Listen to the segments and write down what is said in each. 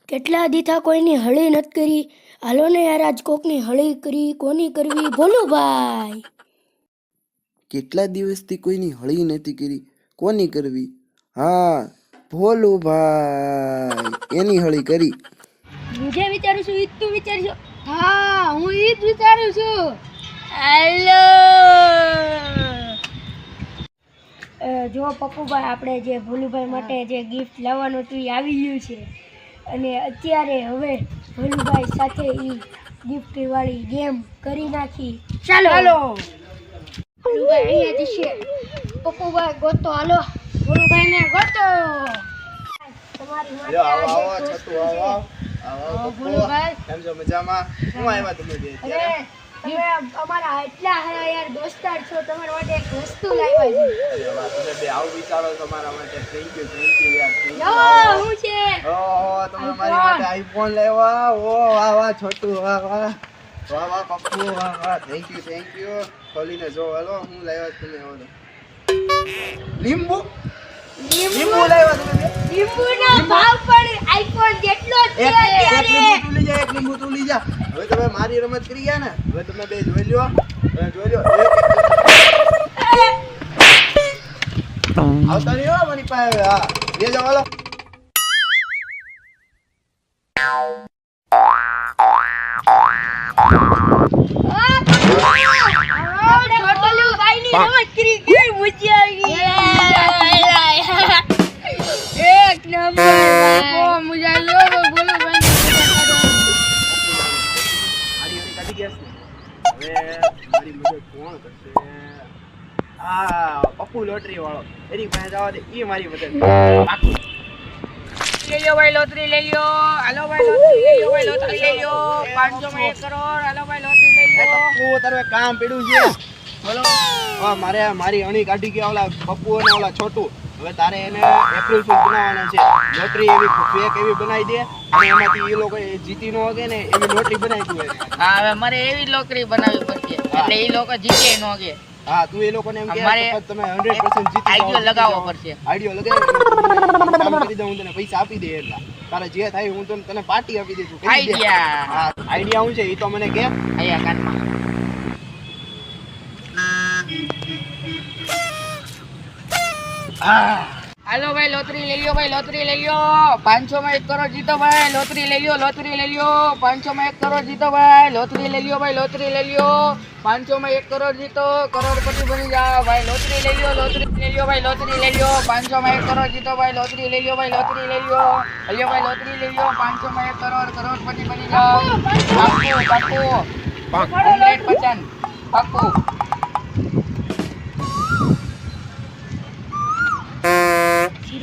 કેટલા દીથા કોઈની હળી નથી કરી. હાલો ને યાર, આજ કોકની હળી કરી. કોની કરવી? ભોલુભાઈ. કેટલા દિવસથી કોઈની હળી નથી કરી, કોની કરવી? હા, ભોલુભાઈ એની હળી કરી. હું જે વિચારું છું ઈ તું વિચારશો? હા, હું ઈ જ વિચારું છું. હેલો જો પપ્પુભાઈ, આપણે જે ભોલુભાઈ માટે જે ગિફ્ટ લાવવાનું હતું એ આવી ગયું છે. અને અત્યારે હવે ભોલુભાઈ સાથે ઈ ગિફ્ટ વાળી ગેમ કરી નાખી. ચાલો ભોલુભાઈ અહીંયા જશે. પપ્પુભાઈ ગોતો, હાલો ભોલુભાઈને ગોતો. તમારી માટે આવો છતું આવો ભોલુભાઈ. કેમ છો? મજામાં? હું આવ્યા તમે બે અત્યારે? તમે અમારા એટલા યાર દોસ્તાર છો, તમારા માટે એક વસ્તુ લાવ્યા છે. અરે વાહ, તમે બે આવું વિચારો છો મારા માટે. થેન્ક યુ યાર. હું છે ઓહો, તમે મારી માટે આઈફોન લાવ્યા. ઓ વાહ વાહ છોટું, વાહ વાહ વાહ વાહ પપ્પુ, વાહ વાહ. Thank you. ખોલીને જો. હાલો, હું લાવ્યા તમે આવો તો. લીંબુ લાવ્યા તમે બે? લીંબુનો ભાવ પણ આઈફોન જેટલો જ છે એક અત્યારે. લીંબુ તું લઈ જા. હવે તમે મારી રમત કરી ગયા ને, હવે તમે બે જોઈ લ્યો. આવતા નહીં હો મારી પાસે. હા, લઈ જાઓ. હાલો. આપણે ભોલુભાઈની રમત કરી. કેવી મજા આવી. એક નંબર બહુ મજા આવી ભોલુભાઈ. મારી ઓલી કાઢી ગયા છે. હવે મારી મદદ કોણ કરશે? પપ્પુ લોટરી વાળો. એની પાસે જવા દે, એ મારી મદદ પાકું. લઈ લો ભાઈ લોટરી લઈ લો. હાલો ભાઈ લોટરી લઈ લો. ભાઈ લોટરી લઈ લો. 500 માં 1 કરોડ. હાલો ભાઈ લોટરી લઈ લો. પપ્પુ તારું એક કામ પડ્યું છે. બોલો. મારી અણી કાઢી ગયા ઓલા પપ્પુ અને ઓલા છોટું. હવે તારે એને એપ્રિલ ફૂલ બનાવવાના છે. લોટરી એવી ફેક એવી બનાવી દે અને એમાંથી એ લોકો જીતી ન શકે ને એવી લોટરી બનાવી દઉં. હા, હવે મારે એવી લોટરી બનાવવી પડશે એટલે એ લોકો જીતે ન કે. હા, તું એ લોકોને એમ કે અમારે તમે 100% જીતી આઈડિયો લગાવવો પડશે. આઈડિયો લગાવી કામ કરી દઉં, હું તને પૈસા આપી દે. એટલા તારે જે થાય હું તને પાર્ટી આપી દઈશું. આઈડિયા. હા, આઈડિયા શું છે એ તો મને કે. અહીંયા કાનમાં. હાલો ભાઈ લોટરી લઈ લ્યો. ભાઈ લોટરી લઈ લ્યો. 500 માં 1 કરોડ જીતો ભાઈ. લોટરી લઈ લ્યો. લોટરી લઈ લ્યો. 500 માં 1 કરોડ જીતો ભાઈ. લોટરી લઈ લ્યો. ભાઈ લોટરી લઈ લ્યો. 500 માં 1 કરોડ જીતો. કરોડપતિ બની જાઓ ભાઈ. લોટરી લઈ લ્યો. લોટરી લઈ લ્યો. ભાઈ લોટરી લઈ લ્યો. 500 માં 1 કરોડ જીતો ભાઈ. લોટરી લઈ લ્યો. ભાઈ લોટરી લઈ લ્યો. લ્યો ભાઈ લોટરી લઈ લ્યો. 500 માં 1 કરોડ. કરોડપતિ બની જાઓ. પાક્કું 100% પાક્કું.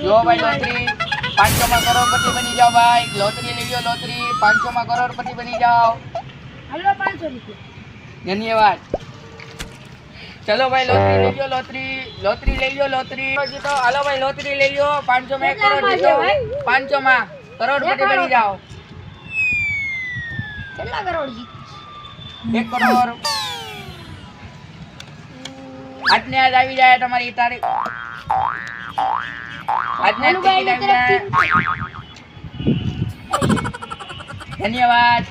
લો ભાઈ લોટરી 500 માં કરોડપતિ બની જાઓ ભાઈ. લોટરી લઈ લો. લોટરી 500 માં કરોડપતિ બની જાઓ. હાલો 500 રૂપિયા. ધન્યવાદ. ચલો ભાઈ લોટરી લઈ લો. લોટરી લઈ લો. લોટરી જીતો. હાલો ભાઈ લોટરી લઈ લો. 500 માં 1 કરોડ જીતો. 500 માં કરોડપતિ બની જાઓ. કેટલા કરોડ જીત? 1 કરોડ. આજને આજ આવી જાય તમારી તારીખ. આજને જ ટિકિટ આવી જાય. ધન્યવાદ.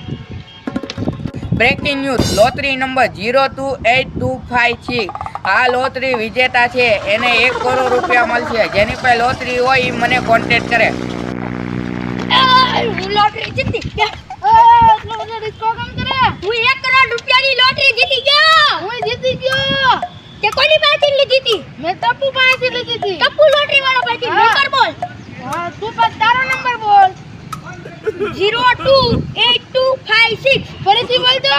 Breaking news. Lottery number 028256. આ લોટરી વિજેતા છે એને 1 કરોડ રૂપિયા મળશે. જેની પાસે લોટરી હોય એ મને કોન્ટેક્ટ કરે. હું લોટરી જીતી. હું 1 કરોડ રૂપિયાની લોટરી જીતી ગયો. હું જીતી ગયો. તે કોની પાસેથી લીધી હતી? મેં ટપ્પુ પાસેથી લીધી હતી. ટપ્પુ લોટરી વાળો પાસેથી. નંબર બોલ. હા, તું પણ તારો નંબર બોલ. 028256. ફરીથી બોલ તો.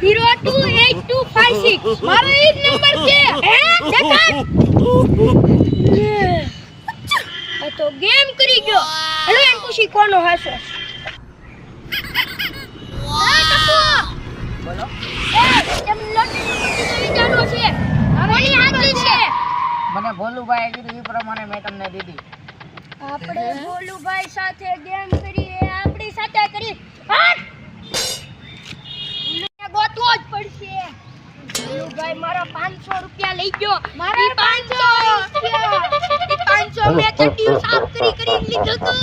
028256. મારો ઈ જ નંબર છે. દેખાડ. આ તો ગેમ કરી ગયો. હલો એમ પૂછી કોનો હાસો? બોલો. તેમ લોટરી જીતી જાનો છે. કોની હાચી છે? મને ભોલુભાઈ કીધું એ પ્રમાણે મેં તમને દીધી. આપણે ભોલુભાઈ સાથે ગેમ કરી, આપણી સાથે કરી. ગોતવો જ પડશે. ભોલુભાઈ મારા 500 રૂપિયા લઈ ગયો. મારા 500 રૂપિયા. 500 મેં ચડ્ડીયું સાફ કરી લીધું તું.